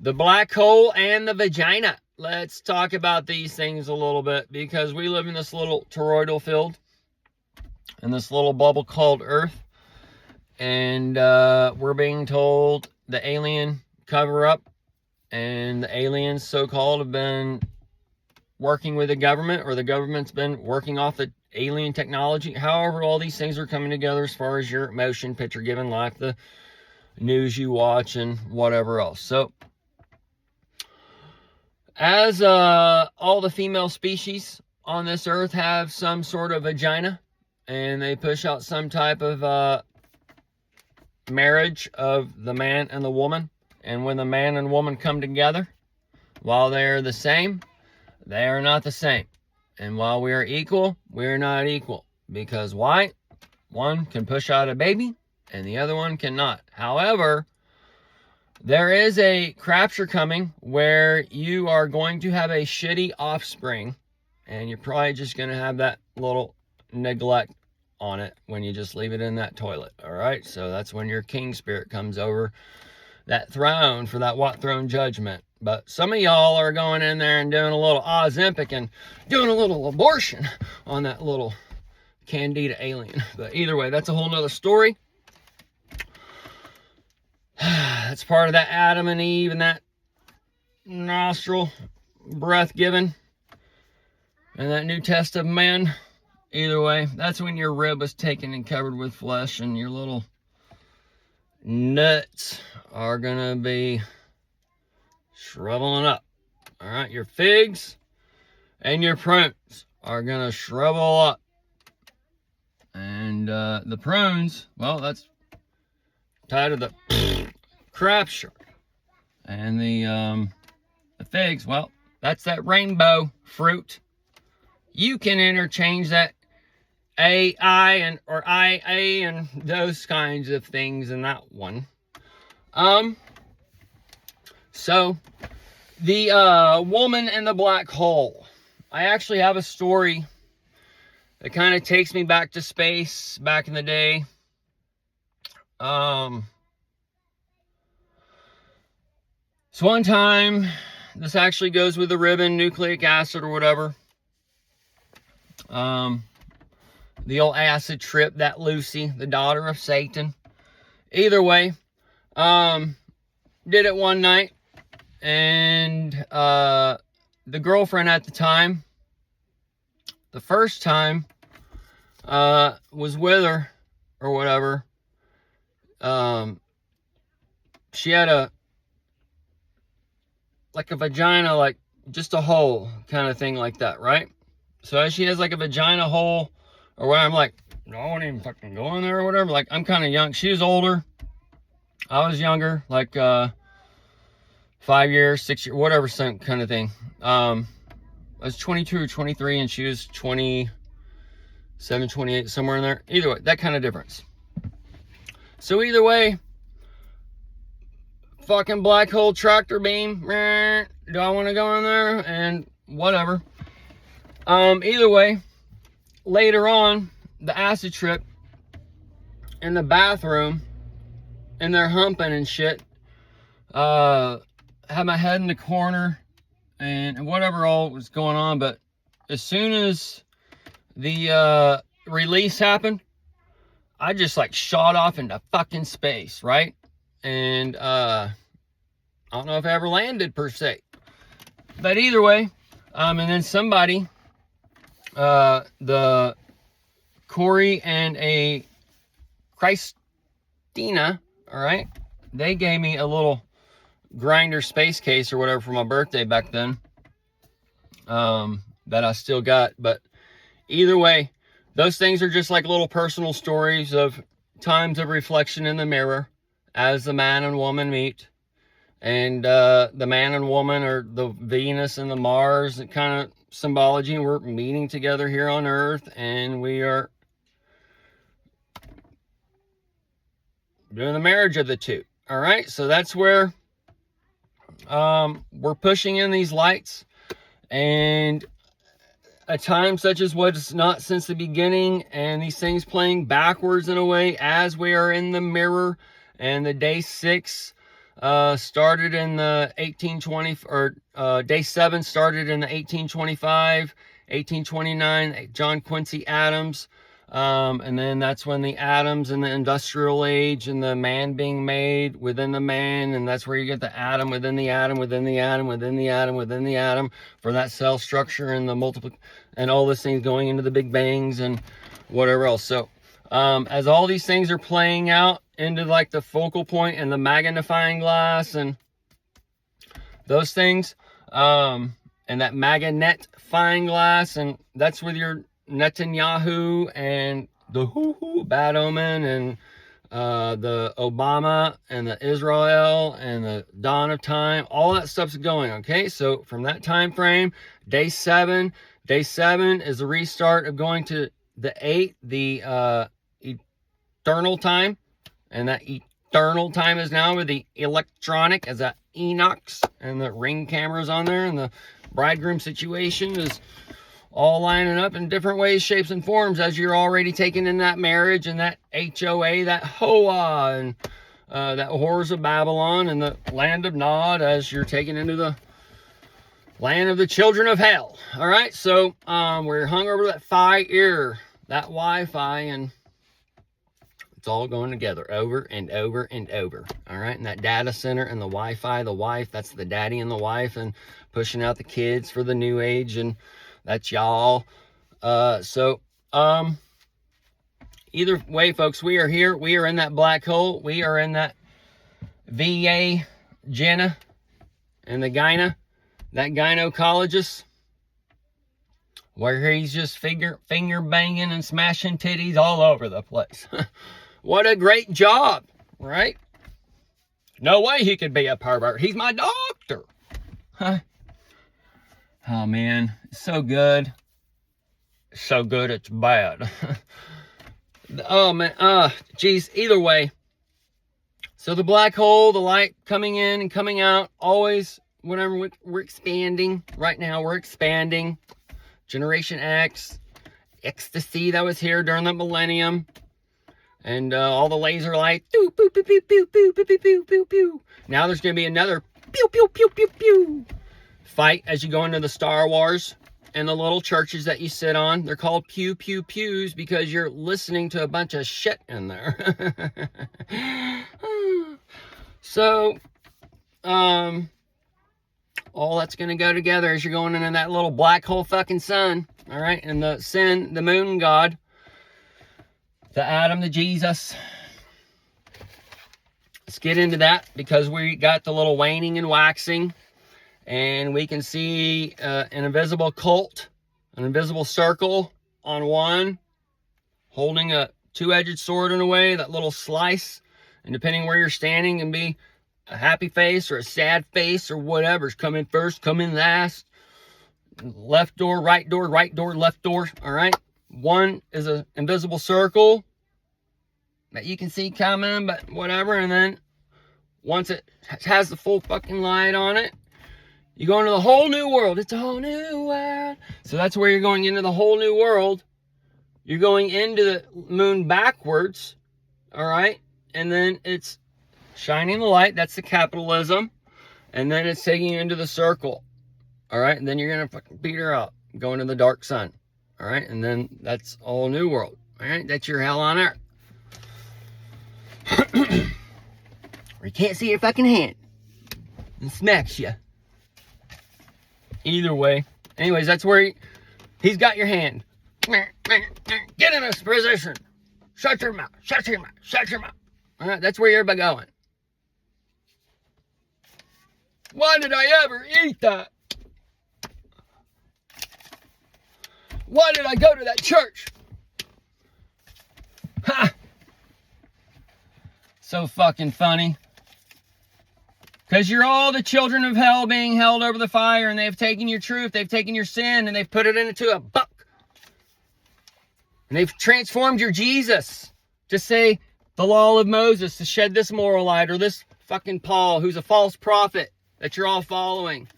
The black hole and the vagina. Let's talk about these things a little bit, because we live in this little toroidal field, in this little bubble called Earth. And we're being told the alien cover up, and the aliens, so-called, have been working with the government, or the government's been working off the alien technology. However, all these things are coming together as far as your motion picture given life, the news you watch, and whatever else. So, as all the female species on this earth have some sort of vagina, and they push out some type of marriage of the man and the woman, and when the man and woman come together, while they are the same, they are not the same. And while we are equal, we are not equal. Because why? One can push out a baby, and the other one cannot. However, there is a rapture coming where you are going to have a shitty offspring, and you're probably just going to have that little neglect on it when you just leave it in that toilet. All right, so that's when your king spirit comes over that throne for that what throne judgment. But some of y'all are going in there and doing a little Ozempic and doing a little abortion on that little Candida alien. But either way, that's a whole nother story. That's part of that Adam and Eve and that nostril breath given and that new test of man. Either way, that's when your rib was taken and covered with flesh, and your little nuts are gonna be shriveling up. All right, your figs and your prunes are gonna shrivel up. And the prunes, well, that's tied to the rapture. And the figs, well, that's that rainbow fruit. You can interchange that AI and or IA and those kinds of things in that one. So the woman in the black hole. I actually have a story that kind of takes me back to space back in the day. So one time, this actually goes with the ribbon, nucleic acid or whatever. The old acid trip, that Lucy, the daughter of Satan. Either way, did it one night, and the girlfriend at the time, the first time, was with her or whatever. She had a vagina, like just a hole kind of thing like that, right? So as she has like a vagina hole or whatever, I'm like, no, I won't even fucking go in there or whatever. Like, I'm kind of young. She was older. I was younger, like 5 years, 6 years, whatever, some kind of thing. I was 22 or 23 and she was 27, 28, somewhere in there. Either way, that kind of difference. So either way, fucking black hole tractor beam. Do I want to go in there? And whatever. Either way, later on, the acid trip in the bathroom, and they're humping and shit. Had my head in the corner and whatever all was going on. But as soon as the release happened, I just like shot off into fucking space, right? And I don't know if I ever landed per se, but either way, and then somebody, the Corey and a Christina, all right, they gave me a little grinder space case or whatever for my birthday back then, that I still got. But either way, those things are just like little personal stories of times of reflection in the mirror as the man and woman meet. And the man and woman are the Venus and the Mars, and kind of symbology. We're meeting together here on Earth, and we are doing the marriage of the two. All right, so that's where we're pushing in these lights, and a time such as what's not since the beginning, and these things playing backwards in a way as we are in the mirror, and the day 6 started in the 1820, or day 7 started in the 1825, 1829, John Quincy Adams. And then that's when the atoms and the industrial age and the man being made within the man, and that's where you get the atom within the atom within the atom within the atom within the atom for that cell structure and the multiple and all these things going into the big bangs and whatever else. So as all these things are playing out into like the focal point and the magnifying glass and those things, and that magnifying glass, and that's with your Netanyahu and the bad omen and the Obama and the Israel and the dawn of time, all that stuff's going. Okay, so from that time frame, day 7 is the restart of going to the 8, the eternal time, and that eternal time is now with the electronic, as that Enox and the ring cameras on there, and the bridegroom situation is all lining up in different ways, shapes, and forms as you're already taken in that marriage and that HOA, that HOA, and that Whores of Babylon and the land of Nod as you're taken into the land of the children of hell. All right, so we're hung over that fire, that Wi-Fi, and it's all going together over and over and over. All right, and that data center and the Wi-Fi, the wife, that's the daddy and the wife, and pushing out the kids for the new age, and that's y'all. So either way, folks, we are here. We are in that black hole. We are in that Vagina and the Vagina, that gynecologist, where he's just finger banging and smashing titties all over the place. What a great job, right? No way he could be a pervert. He's my doctor. Huh? Oh, man. So good. So good, it's bad. Oh, man. Geez, either way. So the black hole, the light coming in and coming out, always, whenever we're expanding. Right now, we're expanding. Generation X, ecstasy that was here during the millennium. And all the laser light. Pew, pew, pew, pew, pew, pew, pew, pew, pew, pew. Now there's going to be another pew, pew, pew, pew, pew. Fight as you go into the Star Wars and the little churches that you sit on. They're called pew pew pews because you're listening to a bunch of shit in there. So all that's going to go together as you're going into that little black hole fucking sun. All right, and the sin, the moon god, the Adam, the Jesus. Let's get into that because we got the little waning and waxing. And we can see an invisible cult, an invisible circle on one, holding a two-edged sword in a way, that little slice. And depending where you're standing, can be a happy face or a sad face or whatever's coming first, coming last. Left door, right door, left door. All right. One is an invisible circle that you can see coming, but whatever. And then once it has the full fucking light on it, you go into the whole new world. It's a whole new world. So that's where you're going into the whole new world. You're going into the moon backwards. All right. And then it's shining the light. That's the capitalism. And then it's taking you into the circle. All right. And then you're going to fucking beat her up. Go into the dark sun. All right. And then that's all new world. All right. That's your hell on earth. Or you can't see your fucking hand. And smacks you. Either way. Anyways, that's where he's got your hand. Get in this position. Shut your mouth. Shut your mouth. Shut your mouth. All right. That's where you're going. Why did I ever eat that? Why did I go to that church? Ha! So fucking funny. Because you're all the children of hell being held over the fire, and they've taken your truth, they've taken your sin, and they've put it into a buck. And they've transformed your Jesus to say the law of Moses, to shed this moral light, or this fucking Paul, who's a false prophet that you're all following.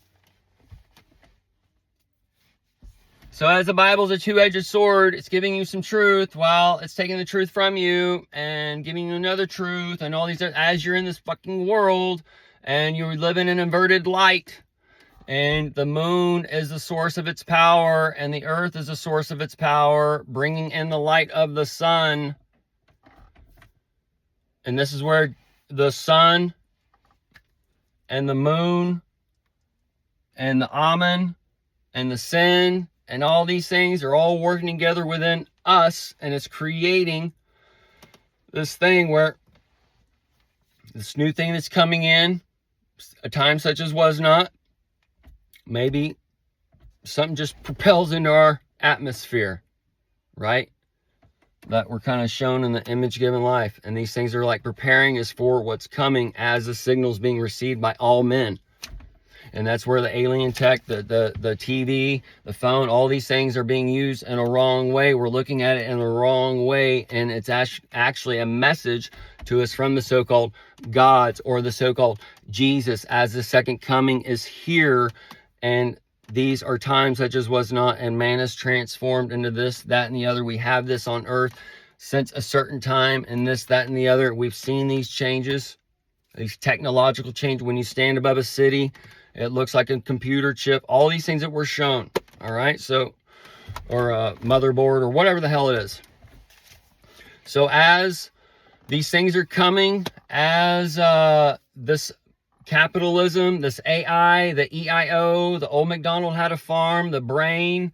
So as the Bible's a two-edged sword, it's giving you some truth while it's taking the truth from you and giving you another truth and all these, as you're in this fucking world and you live in an inverted light. And the moon is the source of its power, and the earth is the source of its power, bringing in the light of the sun. And this is where the sun and the moon and the Amen and the sin and all these things are all working together within us, and it's creating this thing where this new thing that's coming in, a time such as was not, maybe something just propels into our atmosphere, right? That we're kind of shown in the image given life. And these things are like preparing us for what's coming as the signals being received by all men. And that's where the alien tech, the TV, the phone, all these things are being used in a wrong way. We're looking at it in the wrong way. And it's actually a message to us from the so-called gods, or the so-called Jesus, as the second coming is here. And these are times such as was not, and man is transformed into this, that, and the other. We have this on earth since a certain time, and this, that, and the other. We've seen these changes, these technological changes. When you stand above a city, it looks like a computer chip. All these things that were shown, all right? So, or a motherboard, or whatever the hell it is. So as these things are coming, as this capitalism, this AI, the EIO, the old MacDonald had a farm, the brain,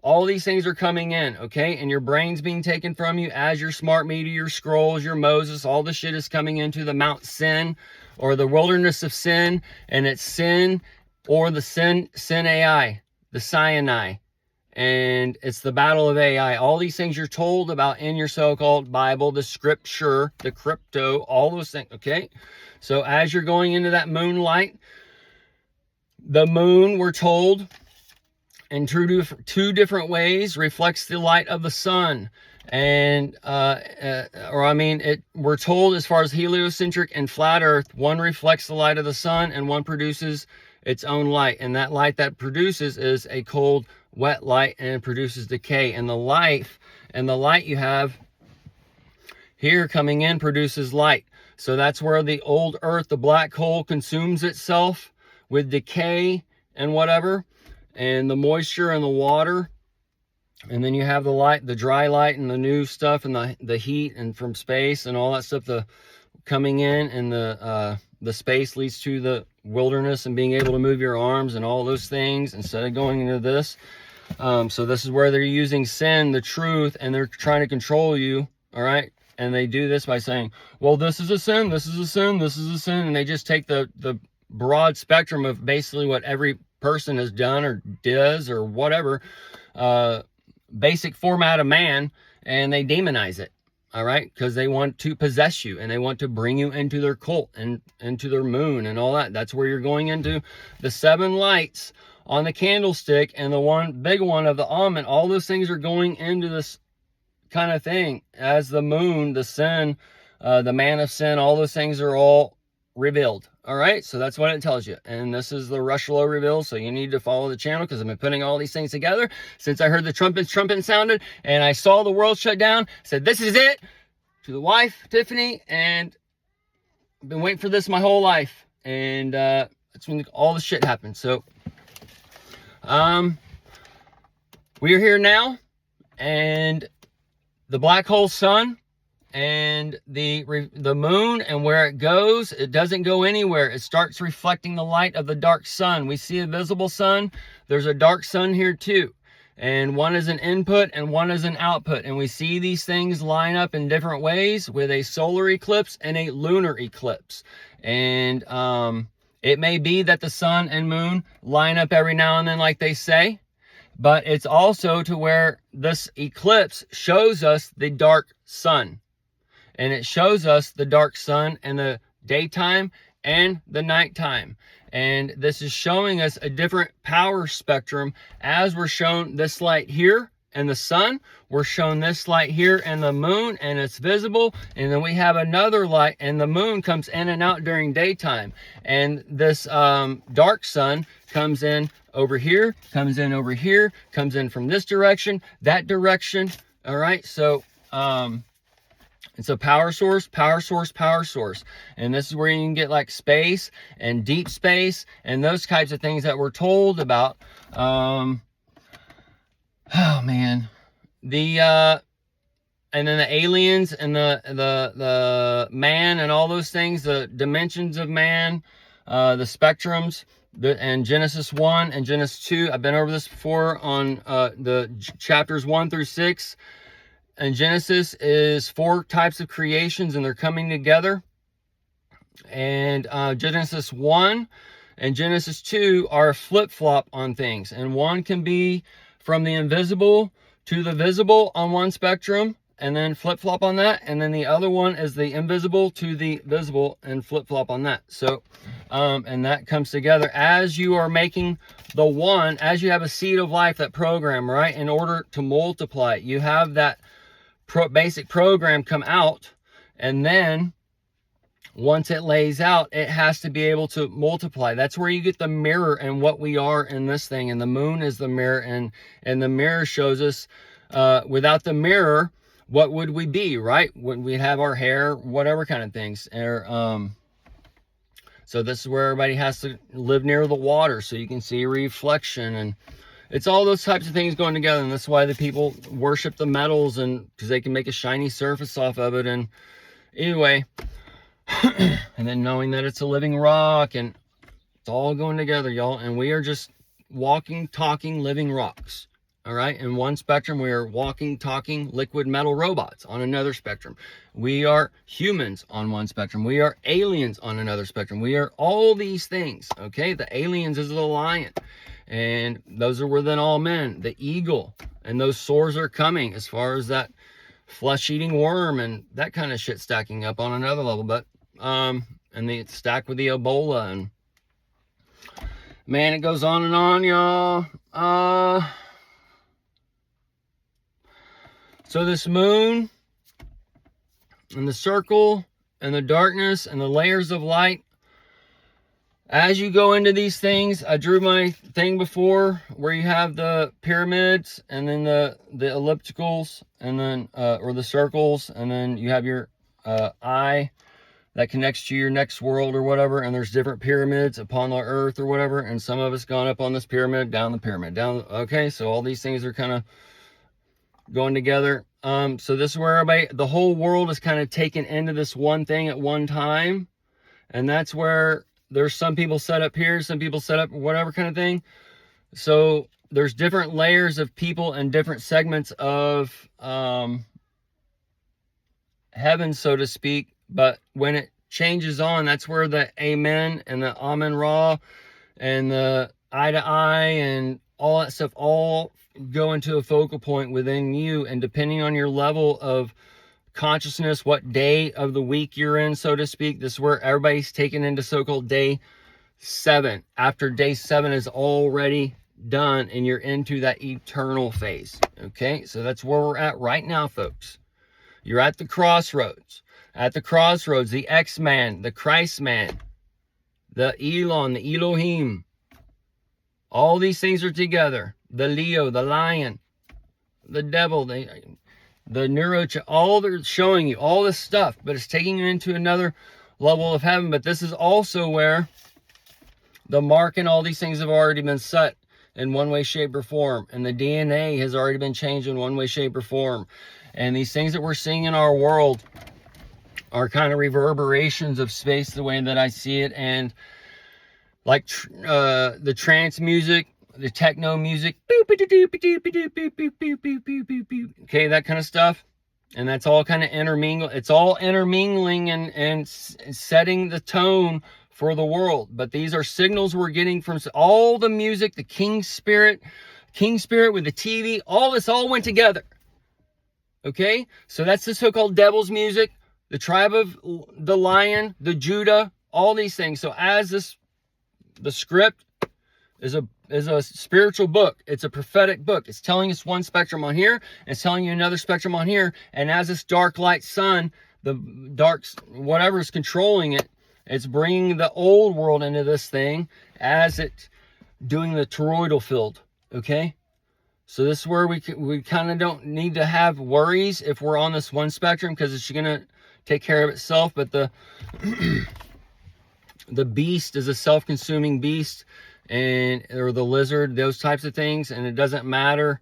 all these things are coming in, okay? And your brain's being taken from you as your smart meter, your scrolls, your Moses, all the shit is coming into the Mount Sin, or the wilderness of sin, and it's sin, or the sin AI, the Sinai, and it's the battle of AI. All these things you're told about in your so-called Bible, the scripture, the crypto, all those things, okay? So as you're going into that moonlight, the moon, we're told, in two different ways, reflects the light of the sun. And, we're told, as far as heliocentric and flat earth, one reflects the light of the sun and one produces its own light. And that light that produces is a cold, wet light, and it produces decay. And the light you have here coming in produces light. So that's where the old earth, the black hole, consumes itself with decay and whatever, and the moisture and the water. And then you have the light, the dry light, and the new stuff, and the heat, and from space and all that stuff coming in, and the space leads to the wilderness and being able to move your arms and all those things instead of going into this. So this is where they're using sin, the truth, and they're trying to control you, all right? And they do this by saying, well, this is a sin, this is a sin, this is a sin. And they just take the broad spectrum of basically what every person has done or does or whatever, basic format of man, and they demonize it, all right? Because they want to possess you, and they want to bring you into their cult and into their moon and all that. That's where you're going into the 7 lights on the candlestick, and the one big one of the almond. All those things are going into this kind of thing as the moon, the sin, the man of sin, all those things are all revealed. All right, so that's what it tells you. And this is the Rushlow reveal, so you need to follow the channel, because I've been putting all these things together since I heard the trumpet sounded, and I saw the world shut down. I said, this is it, to the wife, Tiffany, and I've been waiting for this my whole life. And that's when all the shit happened. So we are here now, and the black hole sun and the moon, and where it goes, it doesn't go anywhere. It starts reflecting the light of the dark sun. We see a visible sun. There's a dark sun here too, and one is an input and one is an output. And we see these things line up in different ways with a solar eclipse and a lunar eclipse. And it may be that the sun and moon line up every now and then, like they say, but it's also to where this eclipse shows us the dark sun. And it shows us the dark sun in the daytime and the nighttime. And this is showing us a different power spectrum, as we're shown this light here and the sun. We're shown this light here and the moon, and it's visible. And then we have another light, and the moon comes in and out during daytime. And this dark sun comes in over here, comes in over here, comes in from this direction, that direction. All right, so It's a power source, power source, power source. And this is where you can get like space and deep space and those types of things that we're told about. Oh man. And then the aliens and the man and all those things, the dimensions of man, the spectrums, and Genesis 1 and Genesis 2. I've been over this before on the chapters 1 through 6. And Genesis is 4 types of creations and they're coming together. And Genesis 1 and Genesis 2 are flip-flop on things. And one can be from the invisible to the visible on one spectrum and then flip-flop on that. And then the other one is the invisible to the visible and flip-flop on that. So, and that comes together as you are making the one, as you have a seed of life, that program, right? In order to multiply it, you have that basic program come out, and then once it lays out, it has to be able to multiply. That's where you get the mirror and what we are in this thing. And the moon is the mirror, and the mirror shows us without the mirror, what would we be, right? Would we have our hair, whatever kind of things. So this is where everybody has to live near the water so you can see reflection, and it's all those types of things going together. And that's why the people worship the metals, and because they can make a shiny surface off of it. And anyway, and then knowing that it's a living rock, and it's all going together, y'all. And we are just walking, talking, living rocks. All right. In one spectrum, we are walking, talking, liquid metal robots. On another spectrum, we are humans. On one spectrum, we are aliens. On another spectrum, we are all these things. Okay. The aliens is the lion. And those are within all men, the eagle, and those sores are coming as far as that flesh-eating worm and that kind of shit stacking up on another level. But, and they stack with the Ebola, and man, it goes on and on, y'all. So this moon and the circle and the darkness and the layers of light, as you go into these things, I drew my thing before where you have the pyramids and then the ellipticals and then, or the circles, and then you have your eye that connects to your next world or whatever. And there's different pyramids upon the earth or whatever. And some of us gone up on this pyramid, down the pyramid, down. Okay. So all these things are kind of going together. So this is where everybody, the whole world is kind of taken into this one thing at one time. And that's where there's some people set up here, some people set up whatever kind of thing. So there's different layers of people and different segments of heaven, so to speak. But when it changes on, that's where the Amen and the Amen Ra and the eye to eye and all that stuff all go into a focal point within you. And depending on your level of consciousness, what day of the week you're in, so to speak, this is where everybody's taken into so-called day 7. After day 7 is already done and you're into that eternal phase. Okay, so that's where we're at right now, folks. You're at the crossroads. At the crossroads, the X-Man, the Christ-Man, the Elon, the Elohim, all these things are together. The Leo, the lion, the devil, the neuro, all they're showing you, all this stuff, but it's taking you into another level of heaven. But this is also where the mark and all these things have already been set in one way, shape, or form. And the DNA has already been changed in one way, shape, or form. And these things that we're seeing in our world are kind of reverberations of space, the way that I see it. And like the trance music, the techno music, okay, that kind of stuff. And that's all kind of intermingled. It's all intermingling and setting the tone for the world. But these are signals we're getting from all the music, the King Spirit with the TV, all this all went together. Okay, so that's the so-called devil's music, the tribe of the lion, the Judah, all these things. So as the script is a spiritual book. It's a prophetic book. It's telling us one spectrum on here, and it's telling you another spectrum on here. And as this dark light sun, the dark, whatever is controlling it, it's bringing the old world into this thing as it's doing the toroidal field. Okay. So this is where we kind of don't need to have worries if we're on this one spectrum, because it's going to take care of itself. But the the beast is a self-consuming beast, and or the lizard, those types of things, and it doesn't matter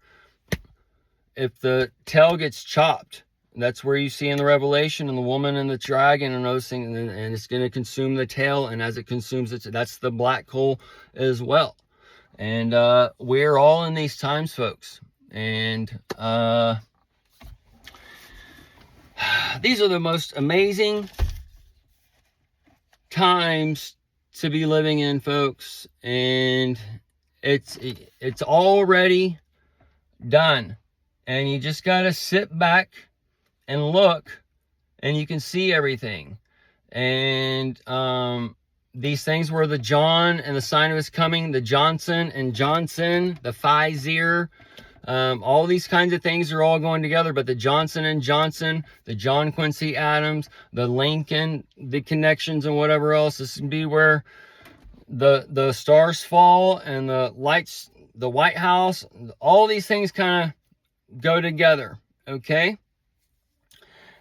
if the tail gets chopped. That's where you see in the Revelation, and the woman and the dragon and those things, and it's going to consume the tail, and as it consumes it, that's the black hole as well. And we're all in these times, folks. And these are the most amazing times to be living in, folks. And it's already done. And you just got to sit back and look, and you can see everything. And these things were the John and the sign of his coming, the Johnson and Johnson, the Pfizer, all these kinds of things are all going together. But the Johnson and Johnson, the John Quincy Adams, the Lincoln, the connections and whatever else, this would be where the stars fall and the lights, the White House, all these things kind of go together, okay?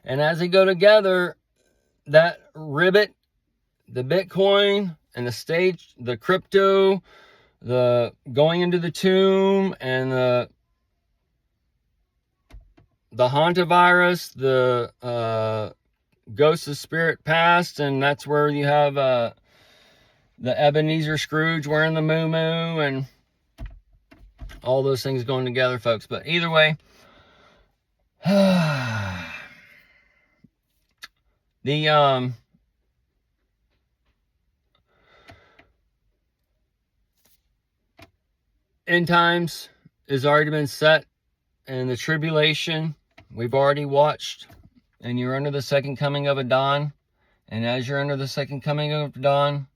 And as they go together, that ribbit, the Bitcoin and the stage, the crypto, the going into the tomb, and the hantavirus, the ghost of spirit past, and that's where you have the Ebenezer Scrooge wearing the moo-moo, and all those things going together, folks. But either way, the end times has already been set, and the tribulation we've already watched, and you're under the second coming of a dawn. And as you're under the second coming of dawn,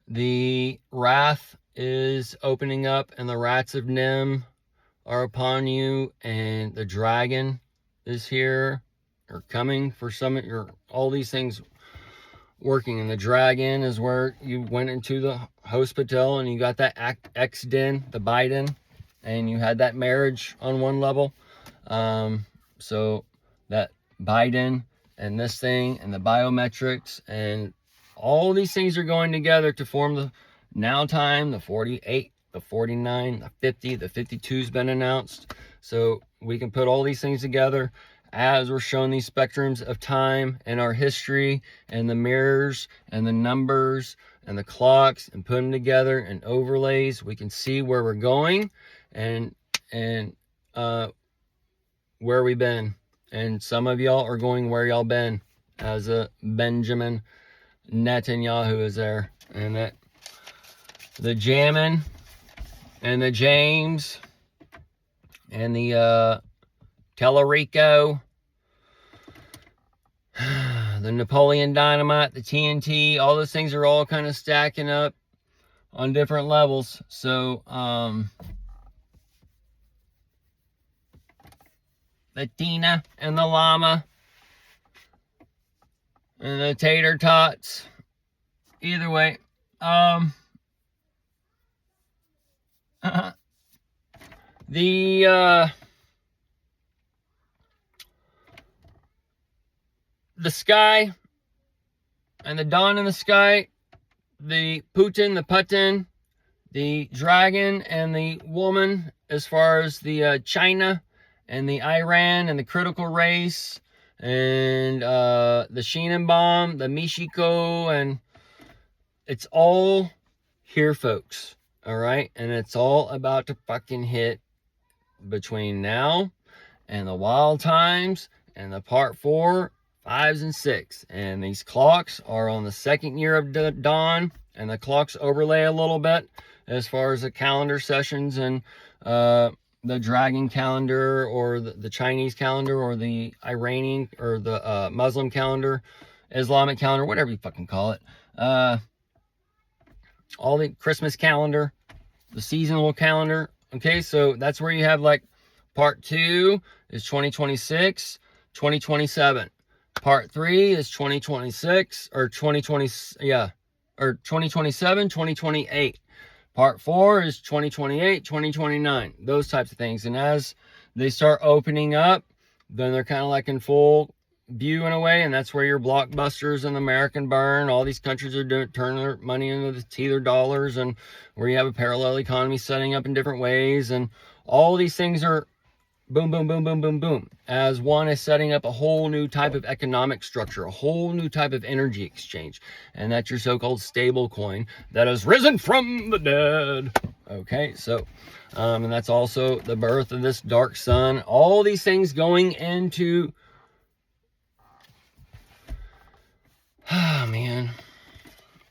the wrath is opening up, and the rats of Nim are upon you, and the dragon is here, or coming for some of your, all these things working. And the dragon is where you went into the hospital, and you got that X-Den, the Biden, and you had that marriage on one level. So that Biden and this thing and the biometrics and all these things are going together to form the now time, the 48, the 49, the 50, the 52's been announced. So we can put all these things together as we're showing these spectrums of time and our history and the mirrors and the numbers and the clocks, and put them together and overlays. We can see where we're going and where we've been. And some of y'all are going where y'all been, as a Benjamin Netanyahu is there. And that the Jammin and the James and the Tellerico, the Napoleon Dynamite, the TNT, all those things are all kind of stacking up on different levels. So the Tina and the llama and the tater tots. Either way, the sky and the dawn in the sky, the Putin, the Putin, the dragon and the woman, as far as the China and the Iran and the critical race and the Shinnon bomb, the Michiko, and it's all here, folks. All right, and it's all about to fucking hit between now and the wild times and the part 4, 5s, and 6. And these clocks are on the second year of dawn, and the clocks overlay a little bit as far as the calendar sessions and the dragon calendar, or the Chinese calendar, or the Iranian, or the Muslim calendar, Islamic calendar, whatever you fucking call it. All the Christmas calendar, the seasonal calendar. Okay, so that's where you have like part 2 is 2026, 2027. Part 3 is 2026 or 2020, yeah, or 2027, 2028. Part 4 is 2028, 2029, those types of things. And as they start opening up, then they're kind of like in full view in a way, and that's where your blockbusters and American burn. All these countries are turning their money into their dollars, and where you have a parallel economy setting up in different ways, and all these things are boom, boom, boom, boom, boom, boom, as one is setting up a whole new type of economic structure, a whole new type of energy exchange, and that's your so-called stable coin that has risen from the dead. Okay, so and that's also the birth of this dark sun. All these things going into, man.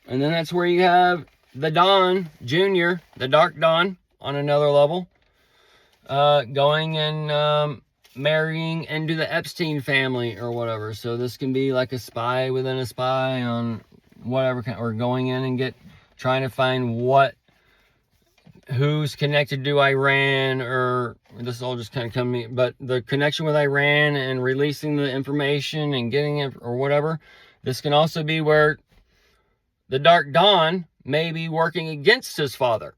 And then that's where you have the Dawn Junior, the Dark Dawn, on another level, going and marrying into the Epstein family or whatever. So this can be like a spy within a spy on whatever, or going in and trying to find who's connected to Iran, or this all just kind of coming, but the connection with Iran and releasing the information and getting it or whatever. This can also be where the Dark Dawn may be working against his father.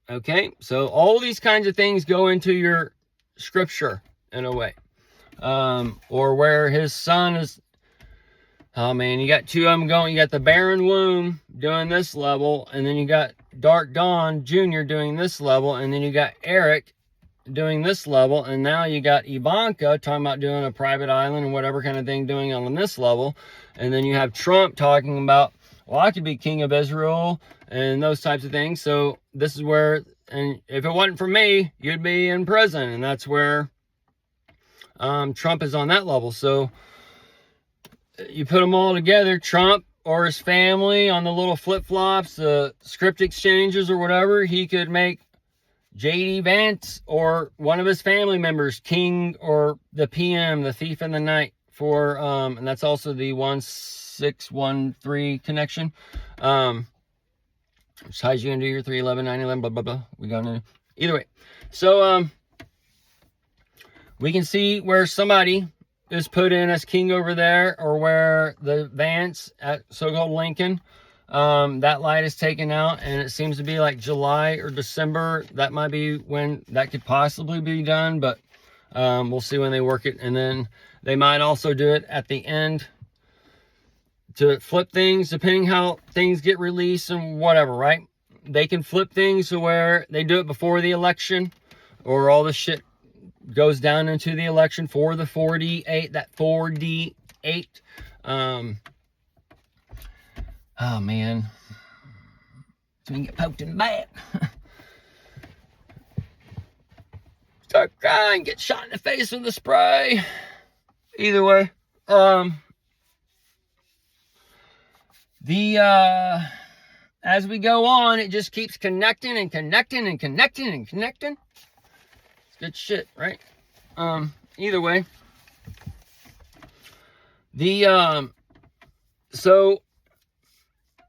Okay, so all these kinds of things go into your scripture in a way. Or where his son is, oh man, you got two of them going. You got the barren womb doing this level, and then you got Dark Dawn Jr. doing this level, and then you got Eric doing this level, and now you got Ivanka talking about doing a private island and whatever kind of thing doing on this level, and then you have Trump talking about, well, I could be king of Israel and those types of things. So this is where, and if it wasn't for me, you'd be in prison, and that's where Trump is on that level. So you put them all together, Trump or his family on the little flip-flops, the script exchanges or whatever, he could make J.D. Vance or one of his family members king, or the PM, the thief in the night, for and that's also the 1613 connection, which ties you into your 311, 911, blah blah blah. We got into either way. So we can see where somebody is put in as king over there, or where the Vance at so-called Lincoln, that light is taken out, and it seems to be like July or December. That might be when that could possibly be done, but we'll see when they work it. And then they might also do it at the end to flip things, depending how things get released and whatever, right? They can flip things to where they do it before the election, or all the shit goes down into the election for the 48, that 48. Oh man, so we can get poked in the back. Start crying, get shot in the face with the spray. Either way, as we go on, it just keeps connecting and connecting and connecting and connecting. It's good shit, right? Either way, so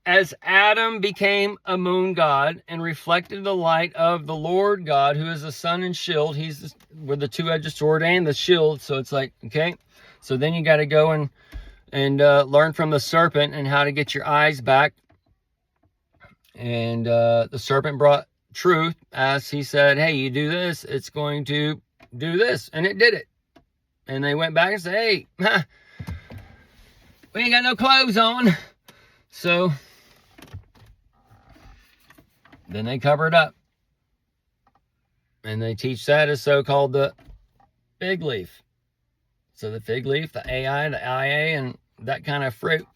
as Adam became a moon god and reflected the light of the Lord God, who is the sun and shield, he's with the two-edged sword and the shield. So it's like, okay, so then you got to go and learn from the serpent and how to get your eyes back. And the serpent brought truth, as he said, hey, you do this, it's going to do this, and it did it. And they went back and said, hey, we ain't got no clothes on. So then they cover it up, and they teach that as so-called the fig leaf. So the fig leaf, the AI, the IA, and that kind of fruit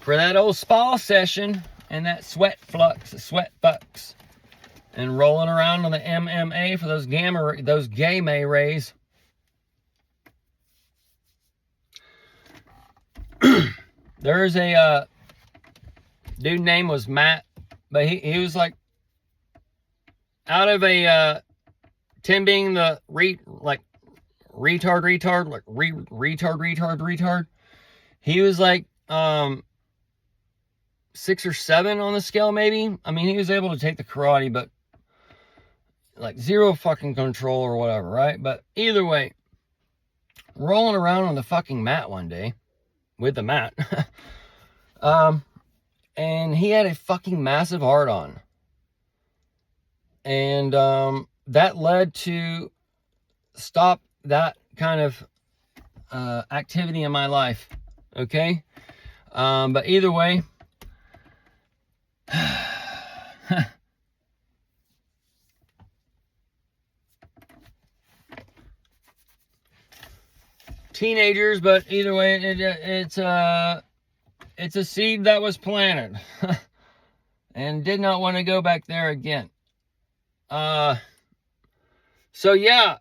for that old spa session and that sweat flux, the sweat bucks, and rolling around on the MMA for those gamma rays. There's a dude name was Matt, but he was like, out of a 10 being the retard, he was like 6 or 7 on the scale, maybe. I mean, he was able to take the karate, but like 0 fucking control or whatever, right? But either way, rolling around on the fucking mat one day with the mat, and he had a fucking massive hard-on. And that led to stop that kind of activity in my life. Okay. But either way, teenagers, but either way, it's a seed that was planted and did not want to go back there again. So yeah,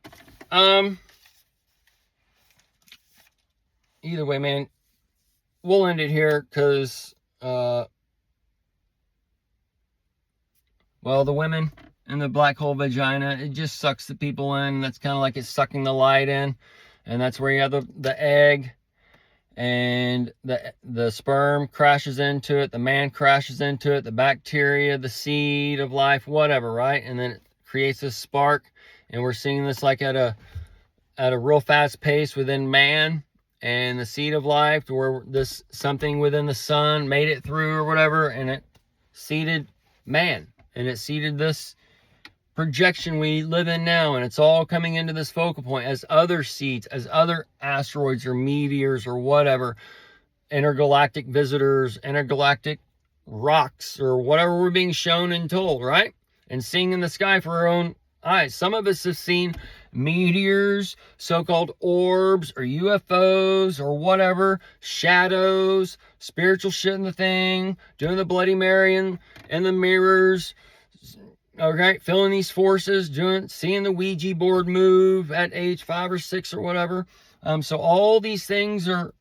either way, man, we'll end it here because, well, the women in the black hole vagina, it just sucks the people in. That's kind of like it's sucking the light in. And that's where you have the egg, and the sperm crashes into it, the man crashes into it, the bacteria, the seed of life, whatever, right? And then it creates this spark, and we're seeing this like at a real fast pace within man and the seed of life, to where this something within the sun made it through or whatever, and it seeded man, and it seeded this projection we live in now, and it's all coming into this focal point as other seeds, as other asteroids or meteors or whatever, intergalactic visitors, intergalactic rocks, or whatever we're being shown and told, right? And seeing in the sky for our own eyes. Some of us have seen meteors, so-called orbs, or UFOs, or whatever, shadows, spiritual shit in the thing, doing the Bloody Mary in the mirrors. Okay, feeling these forces, seeing the Ouija board move at age 5 or 6 or whatever. So all these things are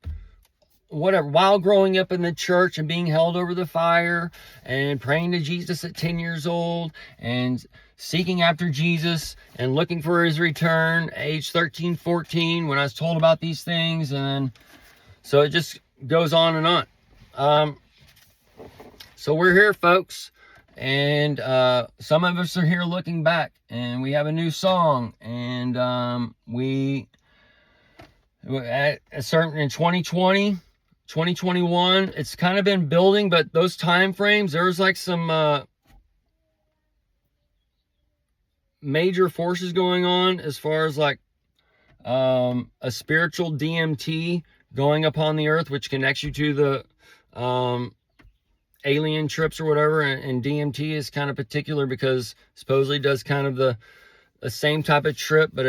whatever, while growing up in the church and being held over the fire and praying to Jesus at 10 years old and seeking after Jesus and looking for his return, age 13, 14, when I was told about these things. And then, so it just goes on and on. So we're here, folks. And some of us are here looking back, and we have a new song, and we at a certain in 2020, 2021, it's kind of been building, but those time frames, there's like some major forces going on as far as like a spiritual DMT going upon the earth, which connects you to the alien trips or whatever, and DMT is kind of particular because supposedly does kind of the same type of trip, but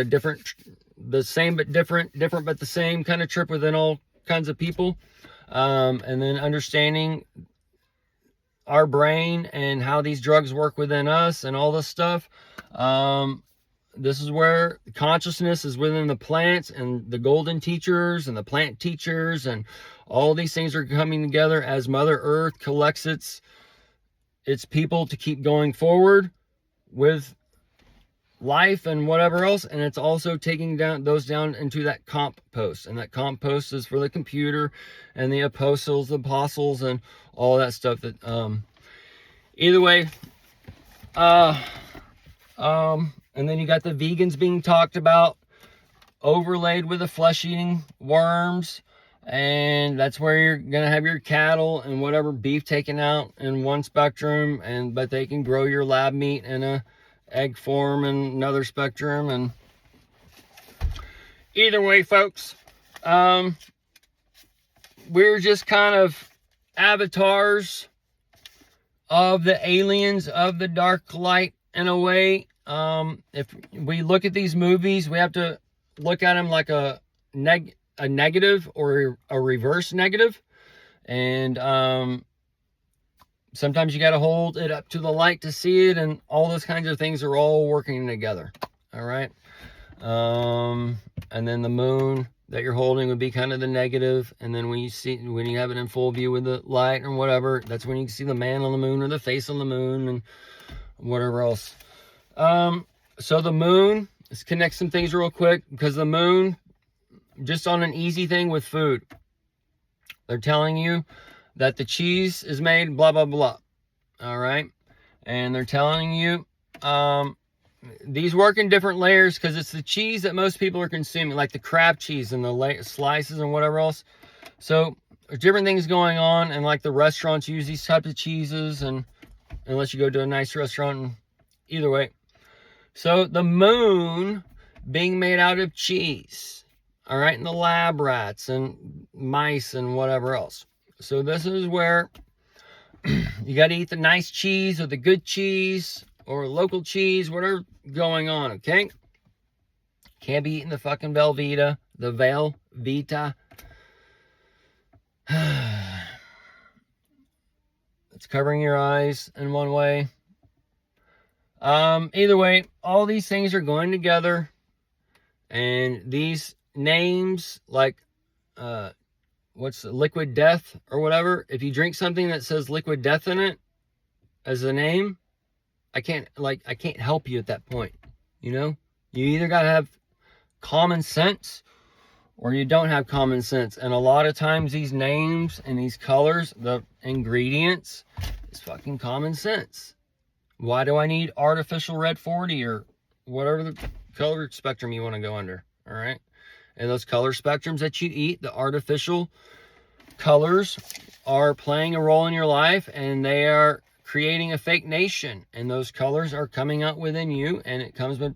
the same but different but the same kind of trip within all kinds of people. And then understanding our brain and how these drugs work within us and all this stuff. This is where consciousness is within the plants and the golden teachers and the plant teachers, and all these things are coming together as Mother Earth collects its people to keep going forward with life and whatever else. And it's also taking those down into that compost, and that compost is for the computer and the apostles, and all that stuff. That either way, and then you got the vegans being talked about, overlaid with the flesh-eating worms. And that's where you're going to have your cattle and whatever beef taken out in one spectrum, but they can grow your lab meat in a egg form in another spectrum. And either way, folks, we're just kind of avatars of the aliens of the dark light in a way. If we look at these movies, we have to look at them like a negative or a reverse negative. And sometimes you got to hold it up to the light to see it, and all those kinds of things are all working together. All right. And then the moon that you're holding would be kind of the negative. And then when you have it in full view with the light or whatever, that's when you can see the man on the moon or the face on the moon and whatever else. So the moon, let's connect some things real quick, because the moon, just on an easy thing with food, they're telling you that the cheese is made blah, blah, blah. All right. And they're telling you, these work in different layers because it's the cheese that most people are consuming, like the crab cheese and the slices and whatever else. So there's different things going on, and like the restaurants use these types of cheeses, and unless you go to a nice restaurant, and either way. So the moon being made out of cheese, all right, and the lab rats and mice and whatever else. So this is where you got to eat the nice cheese or the good cheese or local cheese, whatever going on, okay? Can't be eating the fucking Velveeta, the Velveeta. It's covering your eyes in one way. Either way, all these things are going together, and these names, like what's liquid death or whatever, if you drink something that says liquid death in it as a name, I can't help you at that point. You know, you either got to have common sense or you don't have common sense. And a lot of times these names and these colors, the ingredients, is fucking common sense. Why do I need artificial red 40 or whatever the color spectrum you want to go under? All right. And those color spectrums that you eat, the artificial colors, are playing a role in your life, and they are creating a fake nation. And those colors are coming out within you, and it comes with,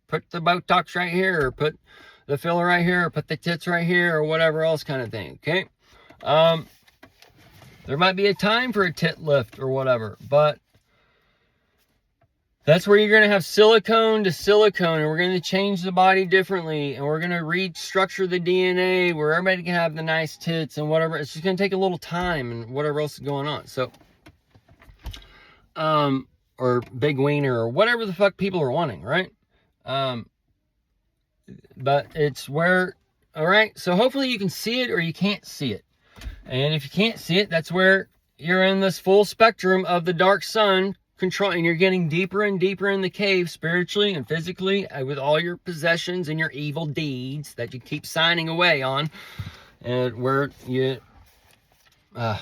put the Botox right here, or put the filler right here, or put the tits right here, or whatever else kind of thing. Okay. There might be a time for a tit lift or whatever, but that's where you're going to have silicone to silicone, and we're going to change the body differently, and we're going to restructure the DNA where everybody can have the nice tits and whatever. It's just going to take a little time and whatever else is going on. So, or big wiener or whatever the fuck people are wanting, right? But it's where, all right, so hopefully you can see it or you can't see it. And if you can't see it, that's where you're in this full spectrum of the dark sun control, and you're getting deeper and deeper in the cave spiritually and physically with all your possessions and your evil deeds that you keep signing away on, and where you either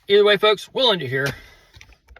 way, folks, we'll end it here.